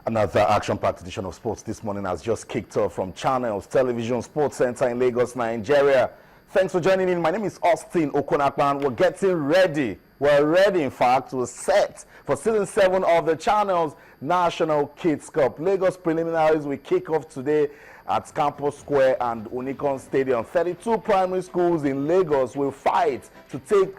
Another action-packed edition of sports this morning has just kicked off from Channels Television Sports Center in Lagos, Nigeria. Thanks for joining in. My name is Austin Okonakpan. We're getting ready. We're ready, in fact, we're set for Season 7 of the Channels National Kids Cup. Lagos Preliminaries will kick off today at Campos Square and Onikan Stadium. 32 primary schools in Lagos will fight to take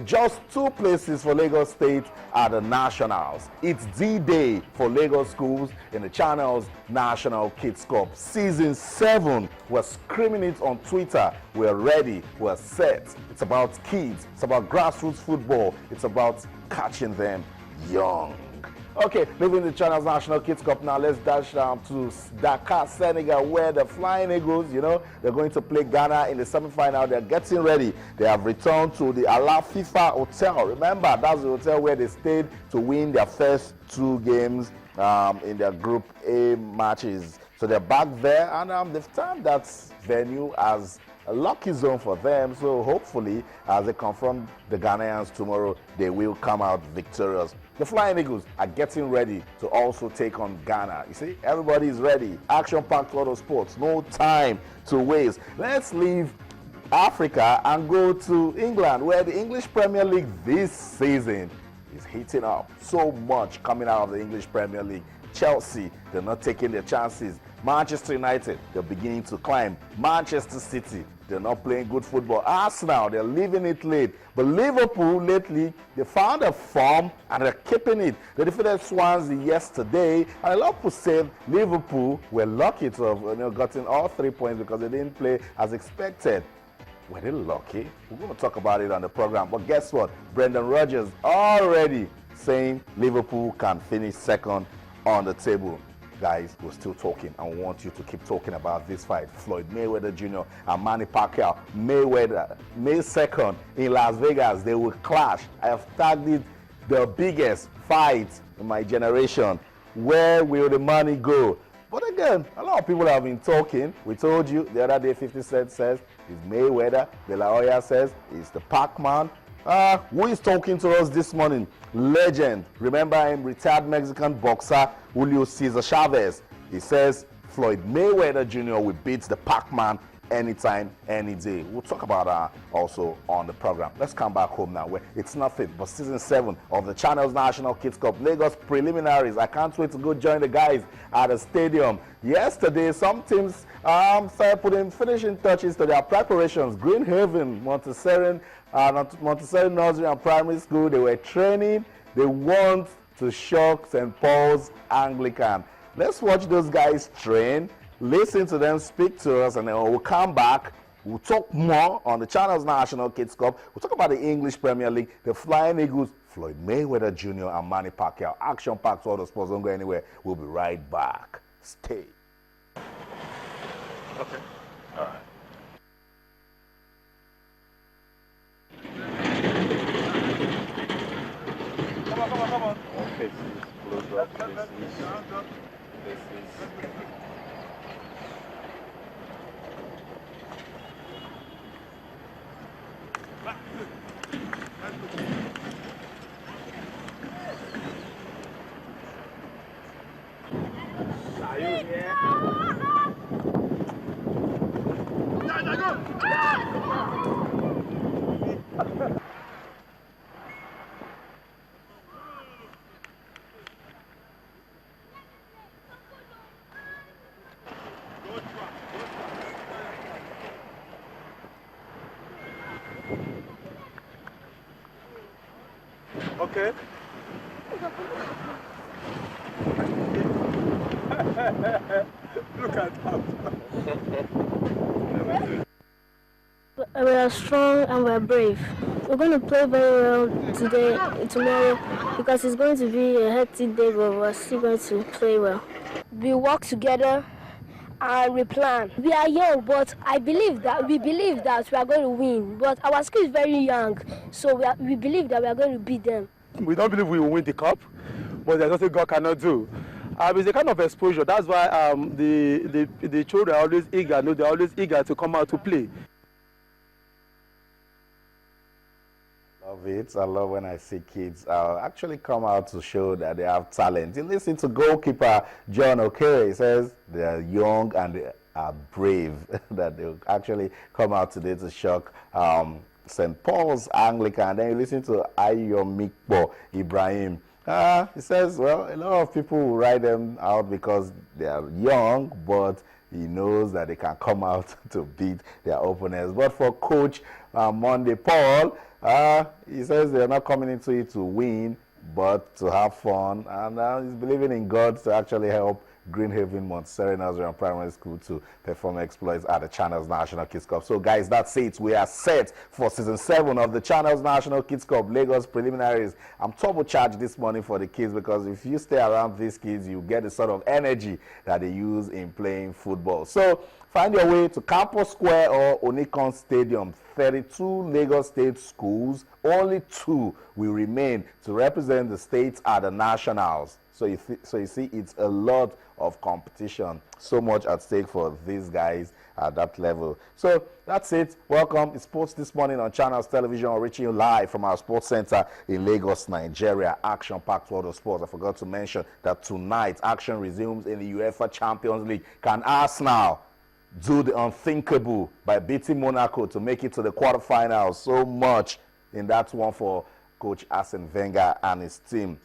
just 2 places for Lagos State at the Nationals. It's D-Day for Lagos schools in the Channels National Kids Cup. Season 7, we're screaming it on Twitter. We're ready, we're set. It's about kids, it's about grassroots football, it's about catching them young. Okay, leaving the Channels National Kids Cup now, let's dash down to Dakar, Senegal, where the Flying Eagles, they're going to play Ghana in the semi-final. They're getting ready. They have returned to the Ala FIFA Hotel. Remember, that's the hotel where they stayed to win their first 2 games in their Group A matches. So they're back there, and they've turned that venue as a lucky zone for them. So hopefully, as they confront the Ghanaians tomorrow, they will come out victorious. The Flying Eagles are getting ready to also take on Ghana. You see, everybody is ready. Action-packed auto sports. No time to waste. Let's leave Africa and go to England, where the English Premier League this season is heating up. So much coming out of the English Premier League. Chelsea, they're not taking their chances. Manchester United, they're beginning to climb. Manchester City, they're not playing good football. Arsenal, they're leaving it late. But Liverpool, lately, they found a form and they're keeping it. They defeated Swansea yesterday. And a lot of people said Liverpool were lucky to have gotten all 3 points because they didn't play as expected. Were they lucky? We're going to talk about it on the program. But guess what? Brendan Rodgers already saying Liverpool can finish second on the table. Guys, we're still talking. I want you to keep talking about this fight. Floyd Mayweather Jr. and Manny Pacquiao. Mayweather, May 2nd in Las Vegas. They will clash. I have tagged it the biggest fight in my generation. Where will the money go? But again, a lot of people have been talking. We told you the other day, 50 Cent says it's Mayweather. De La Hoya says it's the Pac-Man. Who is talking to us this morning? Legend. Remember him, retired Mexican boxer Julio Cesar Chavez. He says Floyd Mayweather Jr. will beat the Pac-Man anytime, any day. We'll talk about that also on the program. Let's come back home now, where it's nothing but Season 7 of the Channels National Kids Cup. Lagos Preliminaries. I can't wait to go join the guys at the stadium. Yesterday, some teams started putting finishing touches to their preparations. Green Haven, Montessori Nursery and Primary School, they were training. They want to shock St. Paul's Anglican. Let's watch those guys train, listen to them speak to us, and then we'll come back. We'll talk more on the Channels National Kids Cup. We'll talk about the English Premier League, the Flying Eagles, Floyd Mayweather Jr. and Manny Pacquiao. Action-packed all the sports. Don't go anywhere. We'll be right back. Stay. Okay. All right. Come on. Okay, close up. This is. Okay. Look at that. We are strong and we are brave. We're going to play very well tomorrow, because it's going to be a hectic day, but we're still going to play well. We work together and we plan. We are young, but we believe that we are going to win. But our school is very young, so we believe that we are going to beat them. We don't believe we will win the cup, but there's nothing God cannot do. It's a kind of exposure. That's why the children are always eager. No, they're always eager to come out to play. love it. I love when I see kids actually come out to show that they have talent. You listen to goalkeeper John Okere. He says they are young and they are brave. That they'll actually come out today to shock St. Paul's Anglican. Then you listen to Ayomikbo Ibrahim. He says, well, a lot of people will write them out because they are young, but he knows that they can come out to beat their opponents. But for Coach Monday Paul, he says they're not coming into it to win, but to have fun. And he's believing in God to actually help Greenhaven Montessori Nursery and Primary School to perform exploits at the Channels National Kids Cup. So guys, that's it. We are set for season 7 of the Channels National Kids Cup Lagos Preliminaries. I'm turbocharged this morning for the kids because if you stay around these kids, you get the sort of energy that they use in playing football. So find your way to Campos Square or Onikan Stadium. 32 Lagos State schools, only 2 will remain to represent the states at the nationals. So you see, it's a lot of competition, so much at stake for these guys at that level. So that's it. Welcome. It's Sports This Morning on Channels Television, reaching you live from our sports center in Lagos, Nigeria. Action-packed world of sports. I forgot to mention that tonight action resumes in the UEFA Champions League. Can Arsenal do the unthinkable by beating Monaco to make it to the quarterfinals? So much in that one for Coach Arsene Wenger and his team.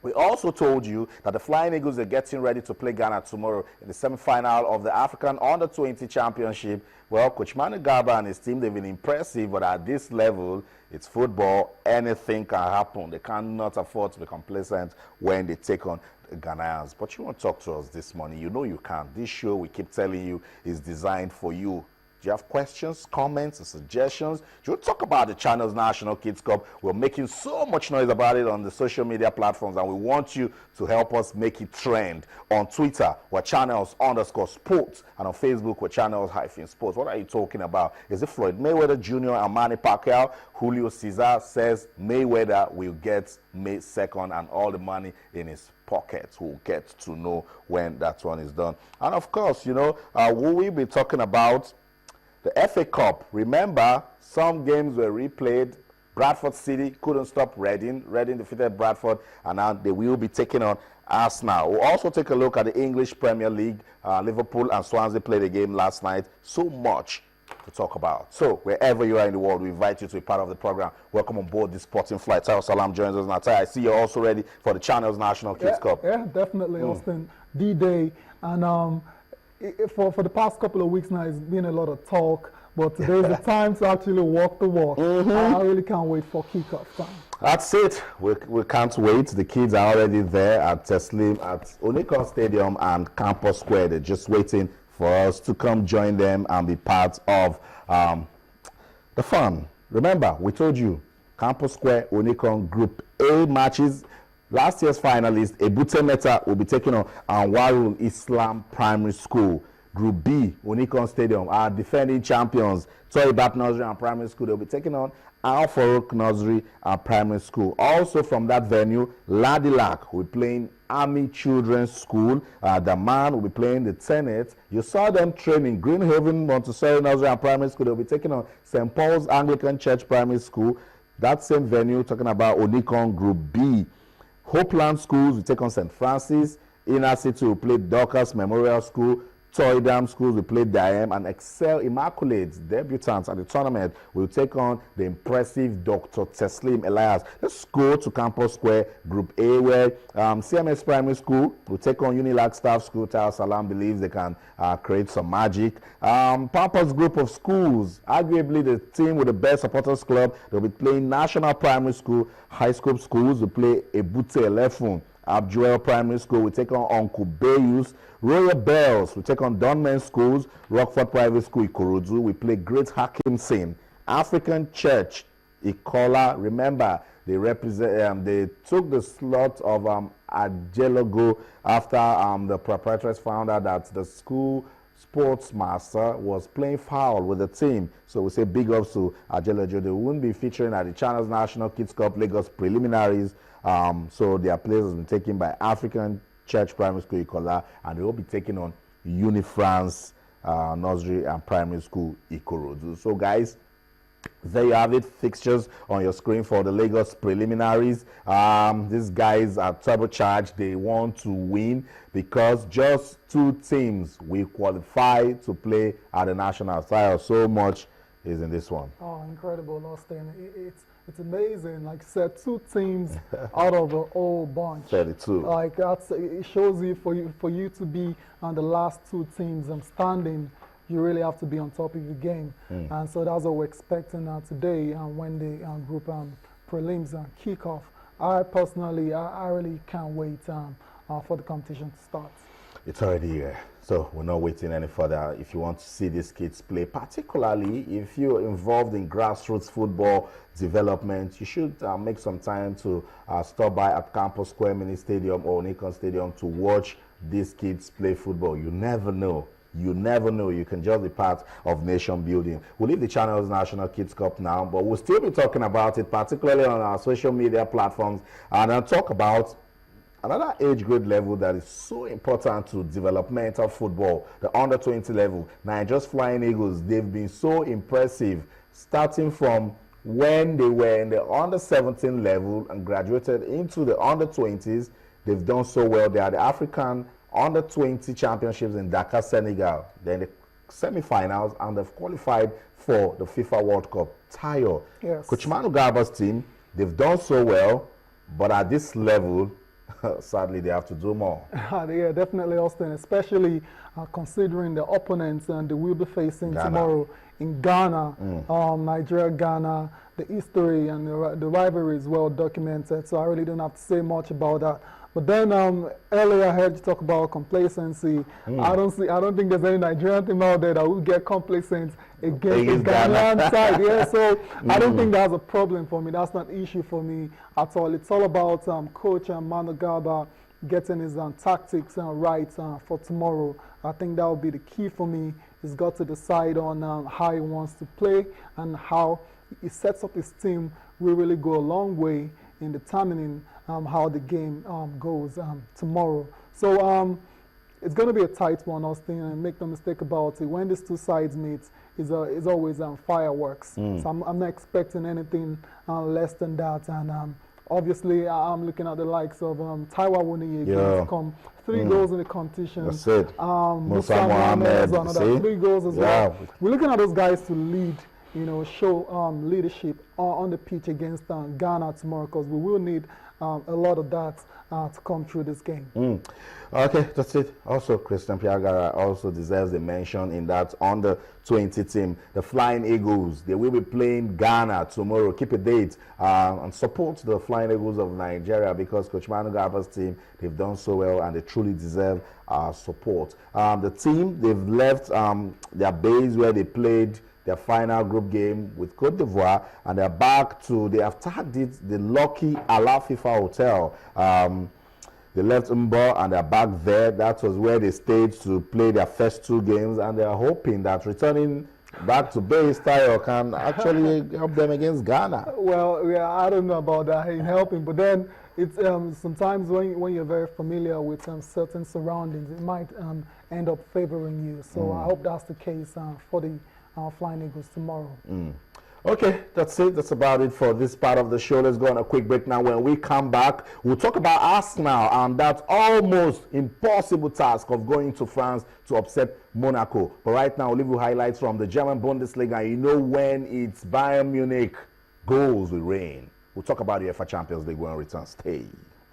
We also told you that the Flying Eagles are getting ready to play Ghana tomorrow in the semi-final of the African Under-20 Championship. Well, Coach Manu Garba and his team, they've been impressive, but at this level, it's football. Anything can happen. They cannot afford to be complacent when they take on the Ghanaians. But you want to talk to us this morning. You know you can. This show, we keep telling you, is designed for you. Do you have questions, comments, or suggestions? Do you talk about the Channels National Kids Cup? We're making so much noise about it on the social media platforms, and we want you to help us make it trend. On Twitter, we're Channels_sports, and on Facebook, we're Channels-sports. What are you talking about? Is it Floyd Mayweather Jr. and Manny Pacquiao? Julio Cesar says Mayweather will get May 2nd and all the money in his pockets. We'll get to know when that one is done. And of course, you know, will we be talking about the FA Cup? Remember, some games were replayed. Bradford City couldn't stop Reading. Reading defeated Bradford, and now they will be taking on Arsenal. We'll also take a look at the English Premier League. Liverpool and Swansea played a game last night. So much to talk about. So, wherever you are in the world, we invite you to be part of the program. Welcome on board this sporting flight. Tayo Salam joins us now. Tayo, I see you're also ready for the Channels National Kids Cup. Yeah, definitely, Austin. D-Day. And for the past couple of weeks now, it's been a lot of talk, but today's the time to actually walk the walk. I really can't wait for kickoff time. That's it. We can't wait. The kids are already there at Teslim, at Onikan Stadium and Campos Square. They're just waiting for us to come join them and be part of the fun. Remember, we told you, Campos Square, Onikan Group A matches. Last year's finalist, Ebute Meta, will be taking on Anwarul Islam Primary School. Group B, Onikan Stadium, our defending champions, Toibat Nursery and Primary School. They'll be taking on Al Farouk Nursery and Primary School. Also from that venue, Ladilak will be playing Army Children's School. The man will be playing the Tenet. You saw them training Greenhaven Montessori Nursery and Primary School. They'll be taking on St. Paul's Anglican Church Primary School. That same venue, talking about Onikan Group B. Hopeland Schools will take on St. Francis. Inner City will play Dorcas Memorial School. Toydam Schools will play Diam, and Excel Immaculates, debutants at the tournament, will take on the impressive Dr. Teslim Elias. Let's go to Campus Square, Group A, where CMS Primary School will take on Unilag Staff School. Tayo Salam believes they can create some magic. Papa's group of schools, arguably the team with the best supporters club, they'll be playing National Primary School. High School schools will play Ebute Elefun. Abjuel Primary School will take on Uncle Bayus. Royal Bells will take on Dunman Schools. Rockford Private School, Ikorodu, will play Great Hakimson. African Church, Ikola. Remember, they represent. They took the slot of Ajelogo after the proprietress found out that the school sports master was playing foul with the team. So we say big ups to Ajelogo. They won't be featuring at the Channels National Kids Cup Lagos Preliminaries. So their place has been taken by African Church Primary School Ikola, and they will be taking on Unifrance Nursery and Primary School Ikorodu. So guys, There you have it, fixtures on your screen for the Lagos preliminaries. These guys are turbocharged. They want to win because just 2 teams will qualify to play at the national title. So much is in this one. Oh, incredible, Austin. It's amazing. Like I said, 2 teams out of a whole bunch. 32. Like it shows you for you to be on the last 2 teams standing. You really have to be on top of your game. And so that's what we're expecting today when the group prelims kick off. I personally, I really can't wait for the competition to start. It's already here, so we're not waiting any further. If you want to see these kids play, particularly if you're involved in grassroots football development, you should make some time to stop by at Campos Mini Stadium or Onikan Stadium to watch these kids play football. You never know. You never know. You can just be part of nation building. We'll leave the Channels National Kids Cup now, but we'll still be talking about it, particularly on our social media platforms, and I'll talk about another age grade level that is so important to developmental football, the under-20 level. Nigeria's Flying Eagles, they've been so impressive, starting from when they were in the under-17 level and graduated into the under-20s. They've done so well. They are the African under-20 championships in Dakar, Senegal. Then the semi-finals, and they've qualified for the FIFA World Cup. Tayo, Yes. Coach Manu Garba's team, they've done so well, but at this level, sadly, they have to do more. Yeah, definitely, Austin, especially considering the opponents and they will be facing Ghana. tomorrow in Ghana, Nigeria, Ghana. The history and the rivalry is well documented, so I really don't have to say much about that. But then earlier I heard you talk about complacency. I don't think there's any Nigerian team out there that will get complacent against the Ghanaian side. Yeah, so I don't think that's a problem for me. That's not an issue for me at all. It's all about Coach Manu Garba getting his tactics right for tomorrow. I think that will be the key for me. He's got to decide on how he wants to play and how he sets up his team will really go a long way in determining how the game goes tomorrow. So it's going to be a tight one, Austin, and make no mistake about it. When these 2 sides meet, it's always fireworks. So I'm not expecting anything less than that. And obviously, I'm looking at the likes of Taiwa Wuniye, to come 3 goals in the competition. That's it. Musa Mohammed has another 3 goals as well. We're looking at those guys to lead, show leadership on the pitch against Ghana tomorrow, because we will need a lot of that to come through this game. Okay, that's it. Also, Christian Piagara also deserves a mention in that under-20 team. The Flying Eagles, they will be playing Ghana tomorrow. Keep a date and support the Flying Eagles of Nigeria, because Coach Manu Garba's team, they've done so well and they truly deserve our support. The team, they've left their base where they played their final group game with Cote d'Ivoire, and they're back to, they have tagged it the Lucky Ala FIFA Hotel. They left Mbo and they're back there. That was where they stayed to play their first 2 games, and they're hoping that returning back to base style can actually help them against Ghana. Well, yeah, I don't know about that in helping, but then it's sometimes when you're very familiar with certain surroundings, it might end up favoring you. So I hope that's the case for the Flying Eagles tomorrow. Okay, that's it. That's about it for this part of the show. Let's go on a quick break now. When we come back, we'll talk about Arsenal and that almost impossible task of going to France to upset Monaco. But right now, we'll leave you highlights from the German Bundesliga. You know, when it's Bayern Munich, goals will rain. We'll talk about the UEFA Champions League when we return. Stay.